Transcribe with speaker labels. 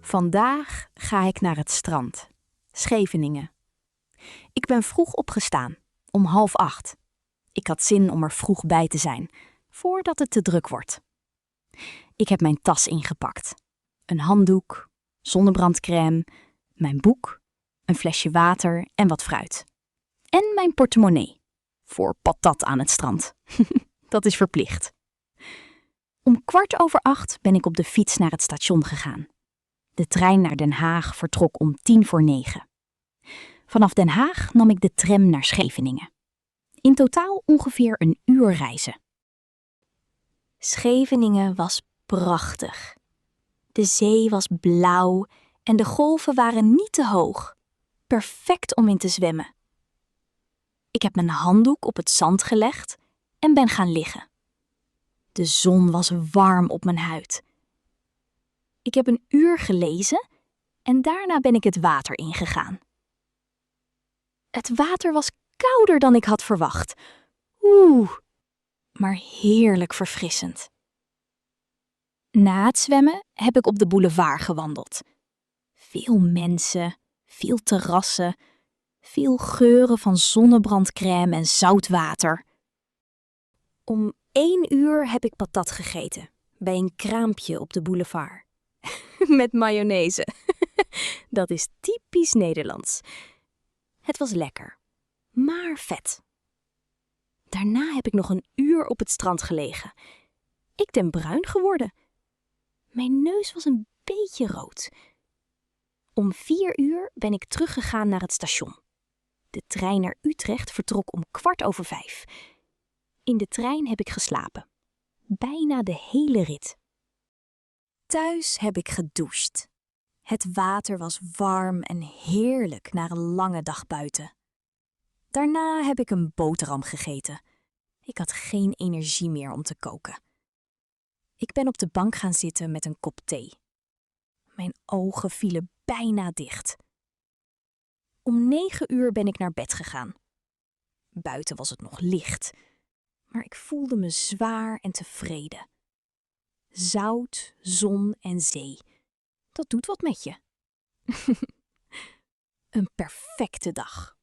Speaker 1: Vandaag ga ik naar het strand. Scheveningen. Ik ben vroeg opgestaan, om 7:30. Ik had zin om er vroeg bij te zijn, voordat het te druk wordt. Ik heb mijn tas ingepakt. Een handdoek, zonnebrandcrème, mijn boek, een flesje water en wat fruit. En mijn portemonnee, voor patat aan het strand. Dat is verplicht. Om 7:15 ben ik op de fiets naar het station gegaan. De trein naar Den Haag vertrok om 9:10. Vanaf Den Haag nam ik de tram naar Scheveningen. In totaal ongeveer een uur reizen. Scheveningen was prachtig. De zee was blauw en de golven waren niet te hoog. Perfect om in te zwemmen. Ik heb mijn handdoek op het zand gelegd en ben gaan liggen. De zon was warm op mijn huid. Ik heb een uur gelezen en daarna ben ik het water ingegaan. Het water was kouder dan ik had verwacht. Maar heerlijk verfrissend. Na het zwemmen heb ik op de boulevard gewandeld. Veel mensen, veel terrassen, veel geuren van zonnebrandcrème en zout water. Om 1 uur heb ik patat gegeten, bij een kraampje op de boulevard. Met mayonaise. Dat is typisch Nederlands. Het was lekker, maar vet. Daarna heb ik nog een uur op het strand gelegen. Ik ben bruin geworden. Mijn neus was een beetje rood. Om 4 uur ben ik teruggegaan naar het station. De trein naar Utrecht vertrok om 5:15. In de trein heb ik geslapen. Bijna de hele rit. Thuis heb ik gedoucht. Het water was warm en heerlijk na een lange dag buiten. Daarna heb ik een boterham gegeten. Ik had geen energie meer om te koken. Ik ben op de bank gaan zitten met een kop thee. Mijn ogen vielen bijna dicht. Om 9 uur ben ik naar bed gegaan. Buiten was het nog licht, maar ik voelde me zwaar en tevreden. Zout, zon en zee. Dat doet wat met je. Een perfecte dag.